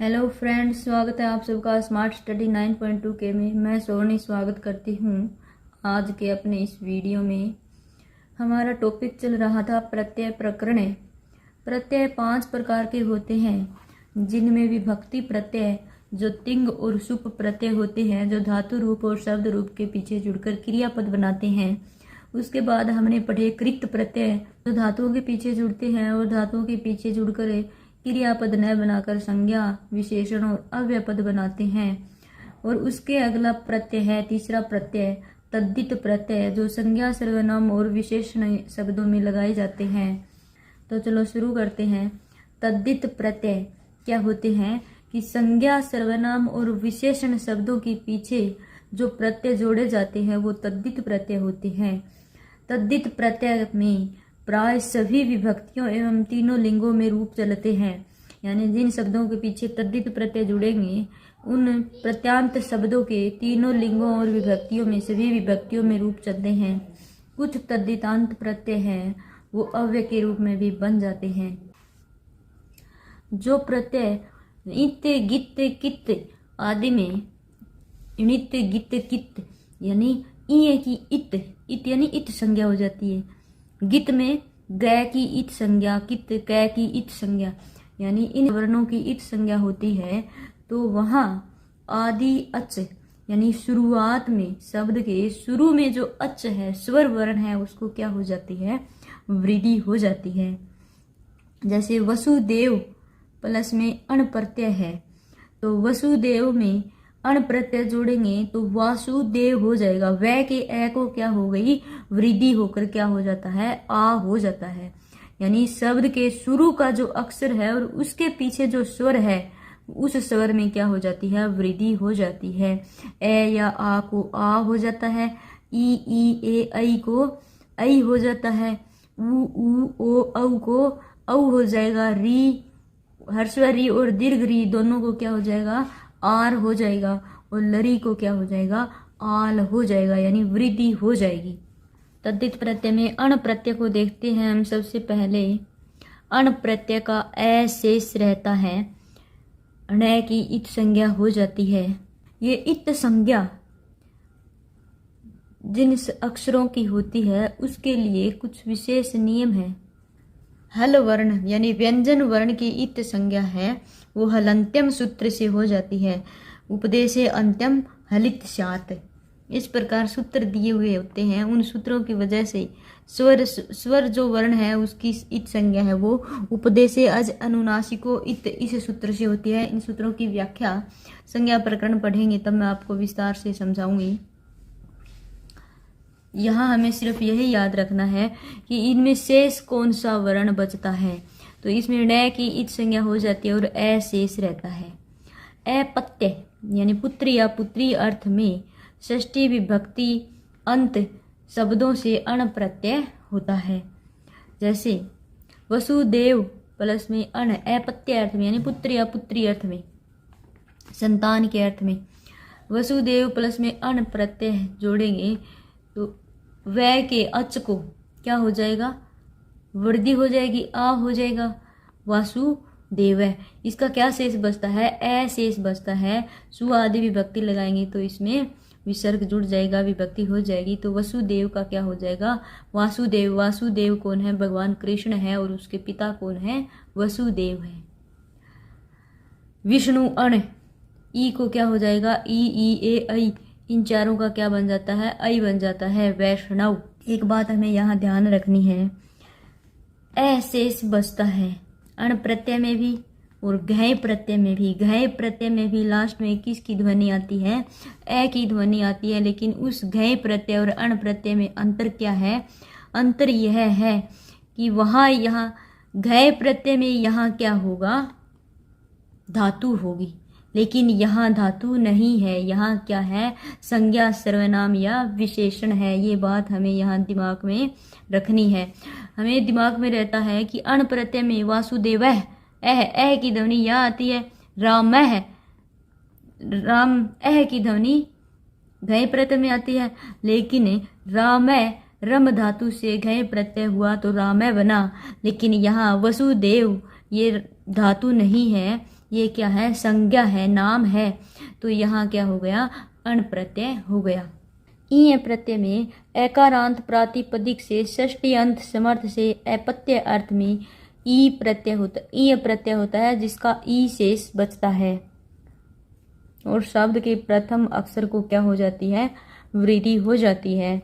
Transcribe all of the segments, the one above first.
Hello friends, स्वागत है आप सबका स्मार्ट स्टडी 9.2 के में। मैं सोनी स्वागत करती हूँ। आज के अपने इस वीडियो में हमारा टॉपिक चल रहा था प्रत्यय प्रकरण। प्रत्यय 5 प्रकार के होते हैं, जिनमें विभक्ति प्रत्यय जो तिंग और सुप प्रत्यय होते हैं, जो धातु रूप और शब्द रूप के पीछे जुड़कर क्रियापद बनाते हैं। उसके बाद हमने पढ़े कृत प्रत्यय जो धातुओं के पीछे जुड़ते हैं और धातुओं के पीछे जुड़कर क्रियापद न बनाकर संज्ञा, विशेषण और अव्ययपद बनाते हैं। और उसके अगला प्रत्यय है तीसरा प्रत्यय तद्धित प्रत्यय, जो संज्ञा, सर्वनाम और विशेषण शब्दों में लगाए जाते हैं। तो चलो शुरू करते हैं। तद्धित प्रत्यय क्या होते हैं कि संज्ञा, सर्वनाम और विशेषण शब्दों के पीछे जो प्रत्यय जोड़े जाते हैं वो तद्धित प्रत्यय होते हैं। तद्धित प्रत्यय में प्राय सभी विभक्तियों एवं तीनों लिंगों में रूप चलते हैं, यानी जिन शब्दों के पीछे तद्धित प्रत्यय जुड़ेंगे उन प्रत्यांत शब्दों के तीनों लिंगों और विभक्तियों में सभी विभक्तियों में रूप चलते हैं। कुछ तद्धितांत प्रत्यय हैं वो अव्यय के रूप में भी बन जाते हैं। जो प्रत्यय इत, गित, कित आदि में णित, गित, कित यानी इ की इत यानी इत संज्ञा हो जाती है। गित में ग की इत संज्ञा, कित कै की इत संज्ञा, यानी इन वर्णों की इत संज्ञा होती है। तो वहाँ आदि अच यानी शुरुआत में शब्द के शुरू में जो अच है, स्वर वर्ण है, उसको क्या हो जाती है, वृद्धि हो जाती है। जैसे वसुदेव प्लस में अण प्रत्यय है, तो वसुदेव में अण प्रत्यय जोड़ेंगे तो वासुदेव हो जाएगा। वै के ए को क्या हो गई, वृद्धि होकर क्या हो जाता है, आ हो जाता है। यानी शब्द के शुरू का जो अक्षर है और उसके पीछे जो स्वर है उस स्वर में क्या हो जाती है, वृद्धि हो जाती है। ए या आ को आ हो जाता है, ई ए ऐ को ऐ हो जाता है, उ ओ औ को औ हो जाएगा, री ह्रस्व री और दीर्घ री दोनों को क्या हो जाएगा, आर हो जाएगा, और लरी को क्या हो जाएगा, आल हो जाएगा, यानी वृद्धि हो जाएगी। तद्धित प्रत्यय में अण प्रत्यय को देखते हैं हम। सबसे पहले अण प्रत्यय का ए शेष रहता है, ण की इत संज्ञा हो जाती है। ये इत संज्ञा जिन अक्षरों की होती है उसके लिए कुछ विशेष नियम है। हल वर्ण यानी व्यंजन वर्ण की इत संज्ञा है वो हलंत्यम सूत्र से हो जाती है। उपदेशे अंत्यम हलित स्यात्, इस प्रकार सूत्र दिए हुए होते हैं। उन सूत्रों की वजह से स्वर जो वर्ण है उसकी इत संज्ञा है वो उपदेशे अज अनुनासिको इत, इस सूत्र से होती है। इन सूत्रों की व्याख्या संज्ञा प्रकरण पढ़ेंगे तब मैं आपको विस्तार से समझाऊंगी। यहाँ हमें सिर्फ यही याद रखना है कि इनमें शेष कौन सा वर्ण बचता है। तो इसमें ण की इत संज्ञा हो जाती है और ए शेष रहता है। अपत्य यानी पुत्र या पुत्री अर्थ में षष्ठी विभक्ति अंत शब्दों से अण प्रत्यय होता है। जैसे वसुदेव प्लस में अण अपत्य अर्थ में यानी पुत्र या पुत्री अर्थ में, संतान के अर्थ में वसुदेव प्लस में अण प्रत्यय जोड़ेंगे तो वै के अच को क्या हो जाएगा, वृद्धि हो जाएगी, आ हो जाएगा, वासुदेव। इसका क्या शेष बचता है, ए शेष बचता है। सु आदि विभक्ति लगाएंगे तो इसमें विसर्ग जुड़ जाएगा, विभक्ति हो जाएगी। तो वसुदेव का क्या हो जाएगा, वासुदेव। वासुदेव कौन है, भगवान कृष्ण है, और उसके पिता कौन है, वसुदेव है। विष्णु अण ई को क्या हो जाएगा, ई ए ऐ, इन चारों का क्या बन जाता है, ऐ बन जाता है, वैष्णव। एक बात हमें यहाँ ध्यान रखनी है, ए शेष बचता है अण प्रत्यय में भी और घय प्रत्यय में भी। घय प्रत्यय में भी लास्ट में किसकी ध्वनि आती है, ए की ध्वनि आती है। लेकिन उस घय प्रत्यय और अण प्रत्यय में अंतर क्या है, अंतर यह है कि वहाँ यहाँ घय प्रत्यय में यहाँ क्या होगा, धातु होगी, लेकिन यहाँ धातु नहीं है। यहाँ क्या है, संज्ञा, सर्वनाम या विशेषण है। ये बात हमें यहाँ दिमाग में रखनी है। हमें दिमाग में रहता है कि अण प्रत्यय में वासुदेव एह की ध्वनि यहाँ आती है, राम एह की ध्वनि घय प्रत्यय में आती है। लेकिन राम रम धातु से घय प्रत्यय हुआ तो राम बना। लेकिन यहाँ वसुदेव ये धातु नहीं है, ये क्या है, संज्ञा है, नाम है, तो यहाँ क्या हो गया, अण प्रत्यय हो गया। ईय प्रत्यय में एकारांत प्रातिपदिक से षष्ठी अंत समर्थ से अपत्य अर्थ में ई प्रत्यय होता है जिसका ई शेष बचता है और शब्द के प्रथम अक्षर को क्या हो जाती है, वृद्धि हो जाती है।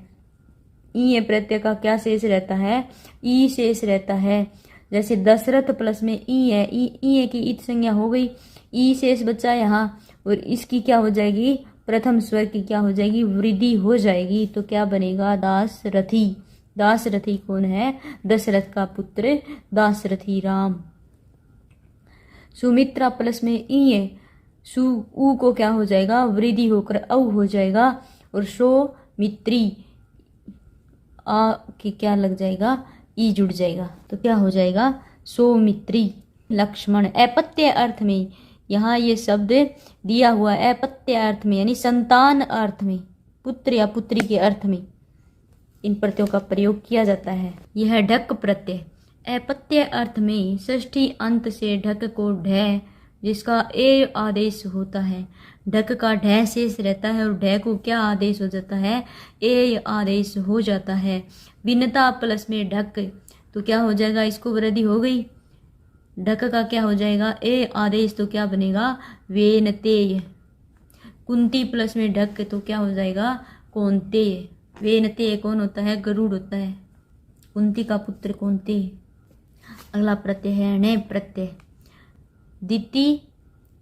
ई प्रत्यय का क्या शेष रहता है, ई शेष रहता है। जैसे दशरथ प्लस में ई है, ई की इत संज्ञा हो गई, ई शेष बचा यहाँ और इसकी क्या हो जाएगी, प्रथम स्वर की क्या हो जाएगी, वृद्धि हो जाएगी। तो क्या बनेगा, दासरथी। दासरथी कौन है, दशरथ का पुत्र दासरथी राम। सुमित्रा प्लस में ई है, सु ऊ को क्या हो जाएगा, वृद्धि होकर औ हो जाएगा और सो मित्री आ की क्या लग जाएगा, ई जुड़ जाएगा, तो क्या हो जाएगा, सौमित्री। लक्ष्मण अपत्य अर्थ में, यहाँ ये शब्द दिया हुआ अपत्य अर्थ में यानी संतान अर्थ में, पुत्र या पुत्री के अर्थ में इन प्रत्ययों का प्रयोग किया जाता है। यह ढक प्रत्यय अपत्य अर्थ में षष्ठी अंत से ढक को ढ जिसका ए आदेश होता है, ढक का ढ शेष रहता है और ढ को क्या आदेश हो जाता है, ए आदेश हो जाता है। भिन्नता प्लस में ढक तो क्या हो जाएगा, इसको वृद्धि हो गई, ढक का क्या हो जाएगा, ए आदेश, तो क्या बनेगा, वेनतेय। कुंती प्लस में ढक तो क्या हो जाएगा, कौन्तेय। वेनतेय कौन होता है, गरुड़ होता है, कुंती का पुत्र कौन्तेय। अगला प्रत्यय है णे प्रत्यय। दिति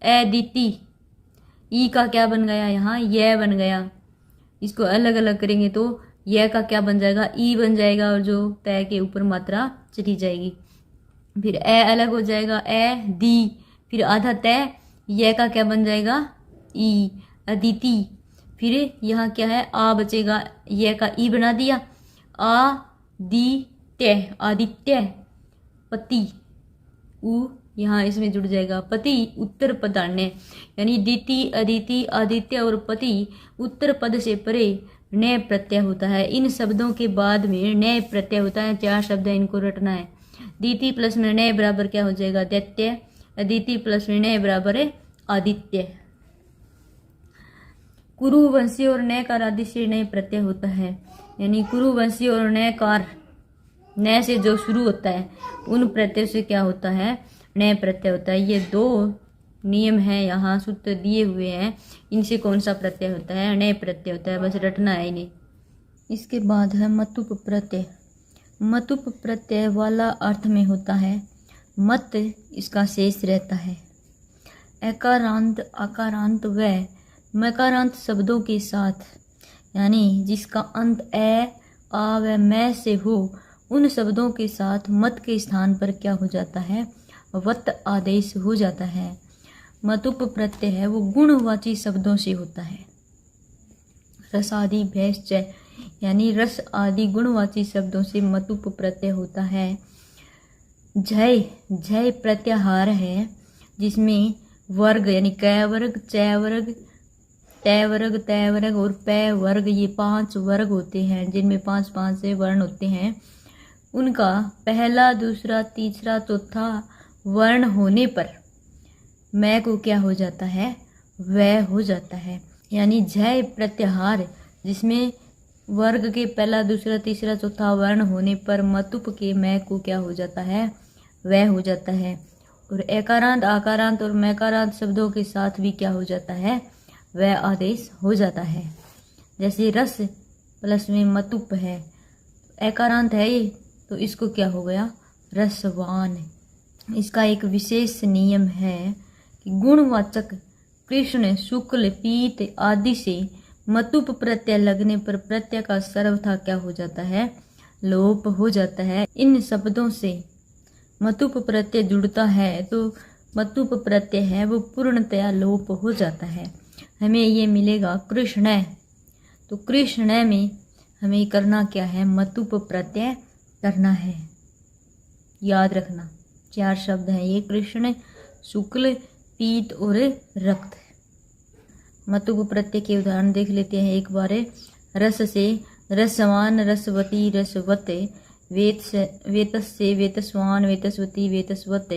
अदिति, ई का क्या बन गया, यहाँ यह बन गया। इसको अलग अलग करेंगे तो यह का क्या बन जाएगा, ई बन जाएगा और जो तय के ऊपर मात्रा चली जाएगी। फिर ए अलग हो जाएगा, ए दी, फिर आधा तय, यह का क्या बन जाएगा, ई, अदिति। फिर यहाँ क्या है, आ बचेगा, यह का ई बना दिया, आ दी त्य, आदित्य। पति उ यहाँ इसमें जुड़ जाएगा, पति उत्तर पदान्य यानी दिति अदिति आदित्य और पति उत्तर पद से परे ण्य प्रत्यय होता है। इन शब्दों के बाद में ण्य प्रत्यय होता है, 4 शब्द है, इनको रटना है। दिति प्लस में ण्य बराबर क्या हो जाएगा, दैत्य। अदिति प्लस में ण्य बराबर है आदित्य। कुरुवंशी और ण्यकार आदि से ण्य प्रत्यय होता है, यानी कुरुवंशी और ण्यकार, ण्य से जो शुरू होता है उन प्रत्यय से क्या होता है, ण्य प्रत्यय होता है। ये 2 नियम है, यहाँ सूत्र दिए हुए हैं, इनसे कौन सा प्रत्यय होता है, ण्य प्रत्यय होता है, बस रटना है इन्हें। इसके बाद है मतुप प्रत्यय। मतुप प्रत्यय वाला अर्थ में होता है, मत इसका शेष रहता है। एकारांत आकारांत व मकारांत शब्दों के साथ, यानी जिसका अंत ए आ व मैं से हो, उन शब्दों के साथ मत के स्थान पर क्या हो जाता है, वत आदेश हो जाता है। मतुप प्रत्यय है वो गुणवाची शब्दों से होता है। रस आदि भैंस यानी रस आदि गुणवाची शब्दों से मतुप प्रत्यय होता है। जय जय प्रत्याहार है जिसमें वर्ग यानी क वर्ग, च वर्ग, त वर्ग, त वर्ग और प वर्ग, ये 5 वर्ग होते हैं जिनमें 5-5 से वर्ण होते हैं। उनका पहला, दूसरा, तीसरा, चौथा वर्ण होने पर मैं को क्या हो जाता है, वह हो जाता है। यानी जय प्रत्याहार जिसमें वर्ग के पहला, दूसरा, तीसरा, चौथा वर्ण होने पर मतुप के मैं को क्या हो जाता है, वह हो जाता है। और एकारांत आकारांत और मैकारांत शब्दों के साथ भी क्या हो जाता है, वह आदेश हो जाता है। जैसे रस प्लस में मतुप है, एकारांत है ये, तो इसको क्या हो गया, रसवान। इसका एक विशेष नियम है कि गुणवाचक कृष्ण, शुक्ल, पीत आदि से मतुप प्रत्यय लगने पर प्रत्यय का सर्वथा क्या हो जाता है, लोप हो जाता है। इन शब्दों से मतुप प्रत्यय जुड़ता है तो मतुप प्रत्यय है वो पूर्णतया लोप हो जाता है। हमें ये मिलेगा कृष्ण, तो कृष्ण में हमें करना क्या है, मतुप प्रत्यय करना है। याद रखना 4 शब्द हैं ये, कृष्ण, शुक्ल, पीत और रक्त। मतुप प्रत्यय के उदाहरण देख लेते हैं एक बार। रस से रसवान, रसवती, रसवत। वेत से वेतस्य, वेतस्वान, वेतस्वती, वेतस्वत।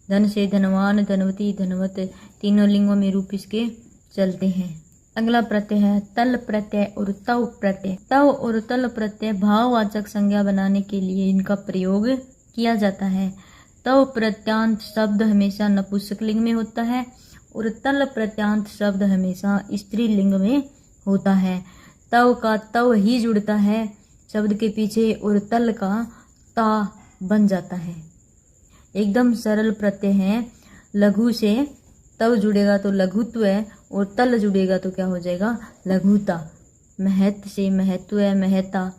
धन से धनवान, धनवती, धनवत, तीनों लिंगों में रूप इसके चलते हैं। अगला प्रत्यय है तल प्रत्यय और तव प्रत्यय। तव और तल प्रत्यय भाववाचक संज्ञा बनाने के लिए इनका प्रयोग किया जाता है। तव प्रत्यांत शब्द हमेशा नपुंसकलिंग में होता है और तल प्रत्यांत शब्द हमेशा स्त्रीलिंग में होता है। तव का तव ही जुड़ता है शब्द के पीछे और तल का ता बन जाता है। एकदम सरल प्रत्यय है। लघु से तव जुड़ेगा तो लघुत्व है और तल जुड़ेगा तो क्या हो जाएगा, लघुता। महत से महत्व है, महता।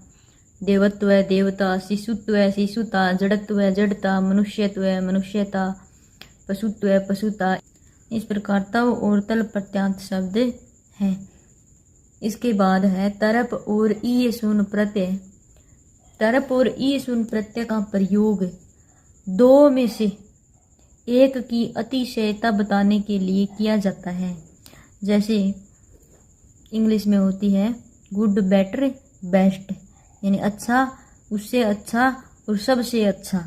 देवत्व है, देवता। शिशुत्व है, शिशुता। जड़त्व है, जड़ता। मनुष्यत्व है, मनुष्यता। पशुत्व है, पशुता। इस प्रकार तव और तल प्रत्यांत शब्द हैं। इसके बाद है तरप और ईय शून्य प्रत्यय। तरप और ईय शून्य प्रत्यय का प्रयोग दो में से एक की अतिशयता बताने के लिए किया जाता है। जैसे इंग्लिश में होती है गुड, बेटर, बेस्ट, यानी अच्छा, उससे अच्छा और सबसे अच्छा।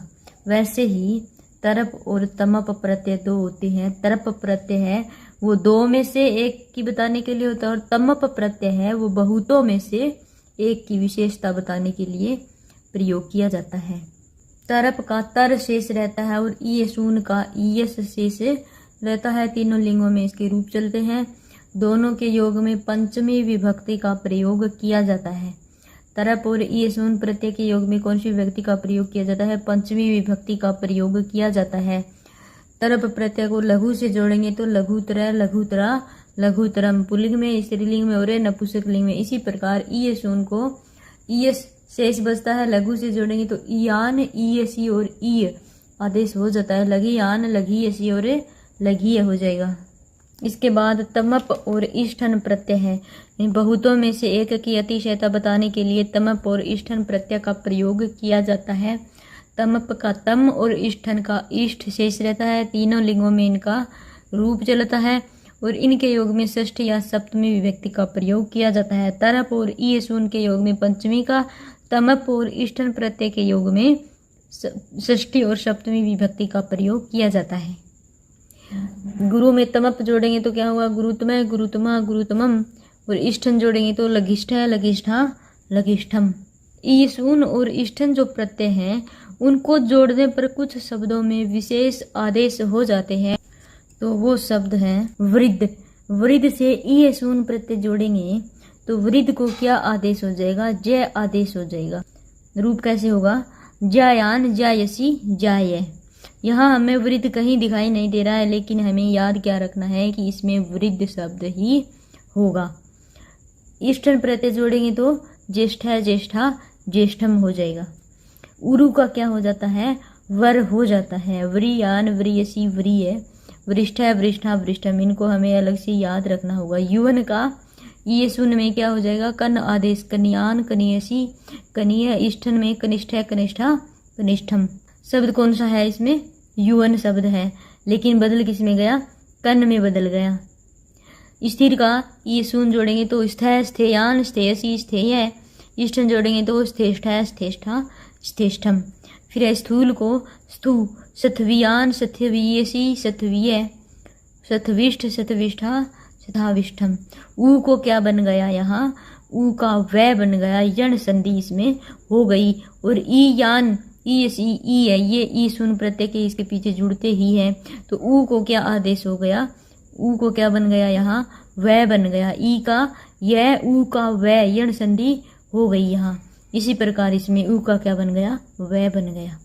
वैसे ही तरप और तमप प्रत्यय दो होते हैं। तरप प्रत्यय है वो दो में से एक की बताने के लिए होता है और तमप प्रत्यय है वो बहुतों में से एक की विशेषता बताने के लिए प्रयोग किया जाता है। तरप का तर शेष रहता है और ईय शून्य का ईयस शेष रहता है। तीनों लिंगों में इसके रूप चलते हैं। दोनों के योग में पंचमी विभक्ति का प्रयोग किया जाता है। तरप और ईय शून्य प्रत्यय के योग में कौन सी विभक्ति का प्रयोग किया जाता है, पंचमी विभक्ति का प्रयोग किया जाता है। तरप प्रत्यय को लघु से जोड़ेंगे तो लघुतर, लघुतरा, लघुतरम पुल्लिंग में, स्त्रीलिंग में और नपुंसकलिंग में। इसी प्रकार ईय शून्य को ईयस शेष बचता है। लघु से जोड़ेंगे तो ईयान, ईयसी और ईय आदेश हो जाता है। लघियान, लघियसी और लघिय हो जाएगा। इसके बाद तमप और ईष्ठन प्रत्यय है। इन बहुतों में से एक की अतिशयता बताने के लिए तमप और ईष्ठन प्रत्यय का प्रयोग किया जाता है। तमप का तम और ईष्ठन का ईष्ठ शेष रहता है। तीनों लिंगों में इनका रूप चलता है और इनके योग में षष्ठी या सप्तमी विभक्ति का प्रयोग किया जाता है। तरप और ईय शून्य के योग में पंचमी का, तमप और ईष्ठन प्रत्यय के योग में षष्ठी और सप्तमी विभक्ति का प्रयोग किया जाता है। गुरु में तमप जोड़ेंगे तो क्या होगा, गुरुतमय, गुरुतमा, गुरुतमम। और ईष्ठन जोड़ेंगे तो लघिष्ठ, लघिष्ठा, लघिष्ठम। ईय शून्य और ईष्ठन जो प्रत्यय हैं उनको जोड़ने पर कुछ शब्दों में विशेष आदेश हो जाते हैं। तो वो शब्द हैं वृद्ध। वृद्ध से ईय शून्य प्रत्यय जोड़ेंगे तो वृद्ध को क्या आदेश हो जाएगा, जय आदेश हो जाएगा। रूप कैसे होगा, जायान, जायसी, जाय। यहाँ हमें वृद्ध कहीं दिखाई नहीं दे रहा है, लेकिन हमें याद क्या रखना है कि इसमें वृद्ध शब्द ही होगा। ईष्ठन प्रत्यय जोड़ेंगे तो ज्येष्ठ, ज्येष्ठा, ज्येष्ठम हो जाएगा। उरु का क्या हो जाता है, वर हो जाता है। व्रियान, व्रियसी, व्रिय, वृष्ठ, वृष्ठा, वृष्ठम। इनको हमें अलग से याद रखना होगा। युवन का ये शून्य में क्या हो जाएगा, कन आदेश। कन्यान, कनियसी, कनिय। ईष्ठन में कनिष्ठ, कनिष्ठा, कनिष्ठम। शब्द कौन सा है इसमें, युवन शब्द है, लेकिन बदल किस में गया, कन में बदल गया। स्थिर का ये शून्य जोड़ेंगे तो स्थ, स्थेयान, स्थेयसी, स्थेय। ईष्ठन जोड़ेंगे तो स्थेष्ठ, स्थेष्ठा, स्थेष्ठम। फिर स्थूल को स्थू, सथवियान, सथवीयसी, सथवीय। सथविष्ठ, सथविष्ठा, सथाविष्ठम। ऊ को क्या बन गया, यहाँ ऊ का वै बन गया, यण संधि इसमें हो गई। और ई यान, ई है, ये ई शून्य प्रत्यय के इसके पीछे जुड़ते ही है, तो ऊ को क्या आदेश हो गया, ऊ को क्या बन गया, यहाँ वै बन गया। ई का यह, ऊ का वै, यण संधि हो गई यहाँ। इसी प्रकार इसमें ऊ का क्या बन गया, वै बन गया।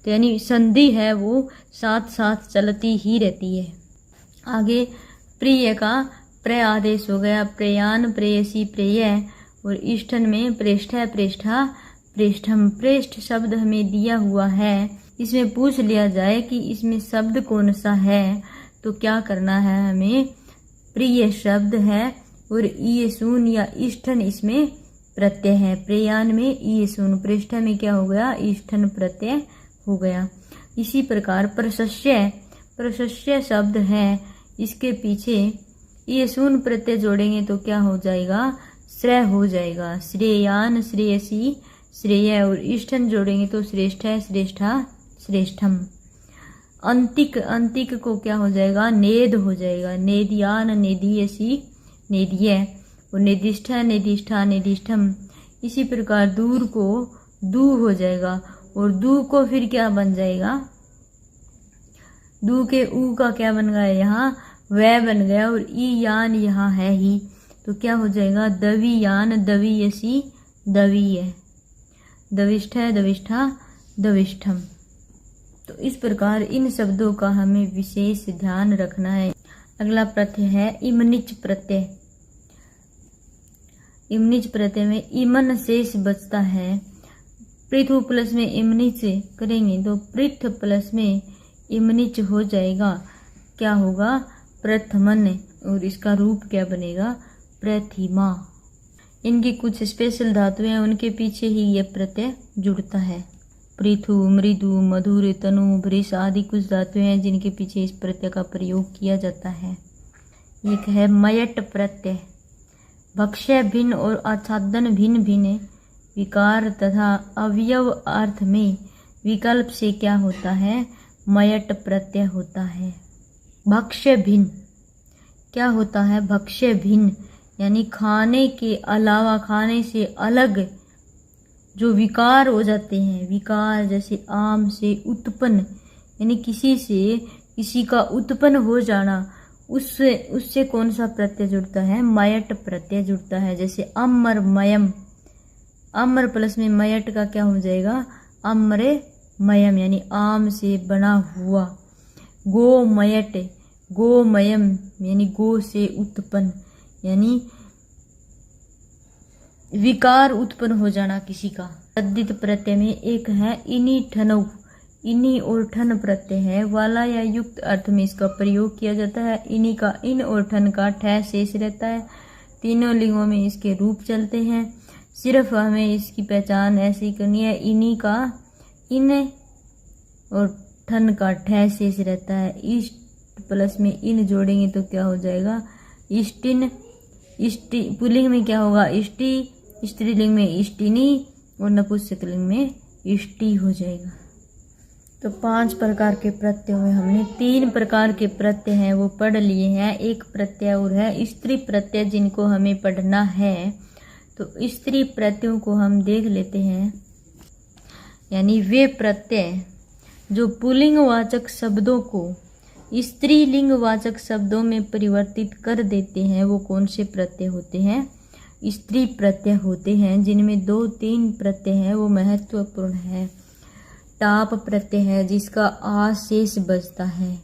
तो यानी संधि है वो साथ साथ चलती ही रहती है। आगे प्रिय का प्र आदेश हो गया, प्रयान, प्रेयसी, प्रेय। और ईष्ठन में प्रेष्ठ, प्रेष्ठा, प्रेष्ठम। प्रेष्ठ शब्द हमें दिया हुआ है, इसमें पूछ लिया जाए कि इसमें शब्द कौन सा है, तो क्या करना है हमें, प्रिय शब्द है और ईय शून्य या ईष्ठन इसमें प्रत्यय है। प्रयान में ईय शून्य, प्रेष्ठ में क्या हो गया, ईष्ठन प्रत्यय हो गया। इसी प्रकार प्रशस्य, प्रशस्य शब्द है, इसके पीछे ये शून्य प्रत्यय जोड़ेंगे तो क्या हो जाएगा, श्रेय हो जाएगा। श्रेयान, श्रेयसी, श्रेय। और ईष्ठन जोड़ेंगे तो श्रेष्ठ, श्रेष्ठा, श्रेष्ठम। अंतिक, अंतिक को क्या हो जाएगा, नेद हो जाएगा। नेदियान, नेदियसी, नेदिय, और नेदिष्ठ, नेदिष्ठा, नेदिष्ठम। इसी प्रकार दूर को दू हो जाएगा, और दू को फिर क्या बन जाएगा, दू के ऊ का क्या बन गया, यहाँ वह बन गया, और ई यान यहाँ है ही, तो क्या हो जाएगा, दवियान, दवियसी, दवीय, दविष्ठ, दविष्ठा, दविष्ठम। तो इस प्रकार इन शब्दों का हमें विशेष ध्यान रखना है। अगला प्रत्यय है इमनिच प्रत्यय। इमनिच प्रत्यय में इमन शेष बचता है। पृथु प्लस में इमनिच करेंगे तो पृथ प्लस में इमनिच हो जाएगा, क्या होगा, प्रथमन, और इसका रूप क्या बनेगा, प्रतिमा। इनकी कुछ स्पेशल धातुएं हैं, उनके पीछे ही यह प्रत्यय जुड़ता है। पृथु, मृदु, मधुर, तनु, भृश आदि कुछ धातुएं हैं जिनके पीछे इस प्रत्यय का प्रयोग किया जाता है। एक है मयट प्रत्यय। भक्ष्य भिन्न और आच्छादन भिन्न भिन्न विकार तथा अवयव अर्थ में विकल्प से क्या होता है, मयट प्रत्यय होता है। भक्ष्य भिन्न क्या होता है, भक्ष्य भिन्न यानी खाने के अलावा, खाने से अलग जो विकार हो जाते हैं, विकार जैसे आम से उत्पन्न, यानी किसी से किसी का उत्पन्न हो जाना, उससे कौन सा प्रत्यय जुड़ता है, मयट प्रत्यय जुड़ता है। जैसे अमर मयम, अमर प्लस में मयट का क्या हो जाएगा, अम्रे मयम यानी आम से बना हुआ। गो मयट, गोमयम यानी गो से उत्पन्न, यानी विकार उत्पन्न हो जाना किसी का। तद्धित प्रत्यय में एक है इनी ठनऊ। इनी और ठन प्रत्यय है, वाला या युक्त अर्थ में इसका प्रयोग किया जाता है। इनी का इन और ठन का ठह शेष रहता है। तीनों लिंगों में इसके रूप चलते हैं। सिर्फ हमें इसकी पहचान ऐसी करनी है, इनी का इन और ठन का ठह शेष रहता है। इष्ट प्लस में इन जोड़ेंगे तो क्या हो जाएगा, इष्टिन। इष्टि पुल्लिंग में क्या होगा, इष्टि, स्त्रीलिंग में इष्टिनी, और नपुंसकलिंग में इष्टि हो जाएगा। तो 5 प्रकार के प्रत्ययों में हमने 3 प्रकार के प्रत्यय हैं वो पढ़ लिए हैं। एक प्रत्यय और है स्त्री प्रत्यय, जिनको हमें पढ़ना है। तो स्त्री प्रत्ययों को हम देख लेते हैं, यानी वे प्रत्यय जो पुल्लिंगवाचक शब्दों को स्त्रीलिंगवाचक शब्दों में परिवर्तित कर देते हैं, वो कौन से प्रत्यय होते हैं, स्त्री प्रत्यय होते हैं। जिनमें 2-3 प्रत्यय हैं वो महत्वपूर्ण है। टाप प्रत्यय है जिसका आ शेष बचता है।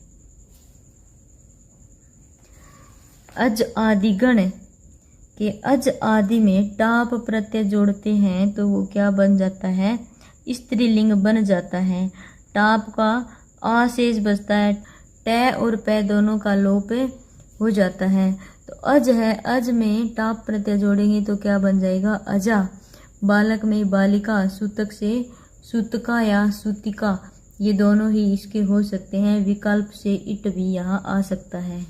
अज आदि गण के अज आदि में टाप प्रत्यय जोड़ते हैं तो वो क्या बन जाता है, स्त्रीलिंग बन जाता है। टाप का आ शेष बचता है, ट और पै दोनों का लोप हो जाता है। तो अज है, अज में टाप प्रत्यय जोड़ेंगे तो क्या बन जाएगा, अजा। बालक में बालिका, सूतक से सूतका या सूतिका, ये दोनों ही इसके हो सकते हैं। विकल्प से इट भी यहाँ आ सकता है,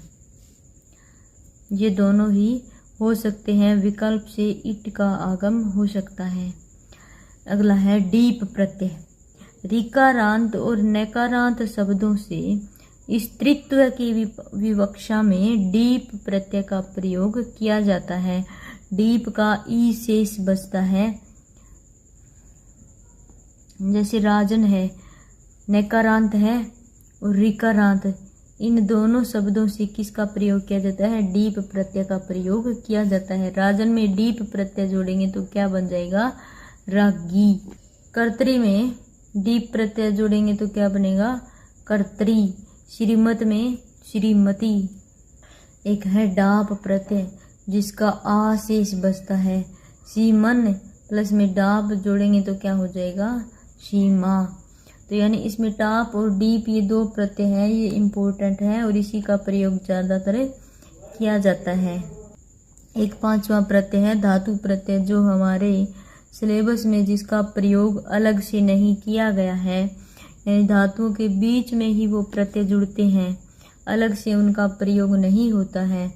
ये दोनों ही हो सकते हैं। विकल्प से इट का आगम हो सकता है। अगला है डीप प्रत्यय। ऋकारांत और नकारांत शब्दों से स्त्रीत्व की विवक्षा में डीप प्रत्यय का प्रयोग किया जाता है। डीप का ई शेष बचता है। जैसे राजन है, नकारांत है, और ऋकारांत, इन दोनों शब्दों से किसका प्रयोग किया जाता है, डीप प्रत्यय का प्रयोग किया जाता है। राजन में डीप प्रत्यय जोड़ेंगे तो क्या बन जाएगा, रागी। कर्तरी में डीप प्रत्यय जोड़ेंगे तो क्या बनेगा, कर्तरी। श्रीमत में श्रीमती। एक है डाप प्रत्यय जिसका आ शेष बचता है। सीमन प्लस में डाप जोड़ेंगे तो क्या हो जाएगा, सीमा। तो यानी इसमें टाप और डीप ये 2 प्रत्यय हैं, ये इम्पोर्टेंट है और इसी का प्रयोग ज़्यादातर किया जाता है। एक 5वां प्रत्यय है धातु प्रत्यय, जो हमारे सिलेबस में जिसका प्रयोग अलग से नहीं किया गया है, यानी धातुओं के बीच में ही वो प्रत्यय जुड़ते हैं, अलग से उनका प्रयोग नहीं होता है।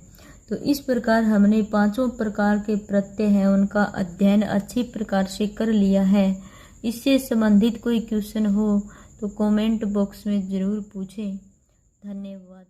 तो इस प्रकार हमने 5 प्रकार के प्रत्यय हैं उनका अध्ययन अच्छी प्रकार से कर लिया है। इससे संबंधित कोई क्वेश्चन हो तो कमेंट बॉक्स में ज़रूर पूछें। धन्यवाद।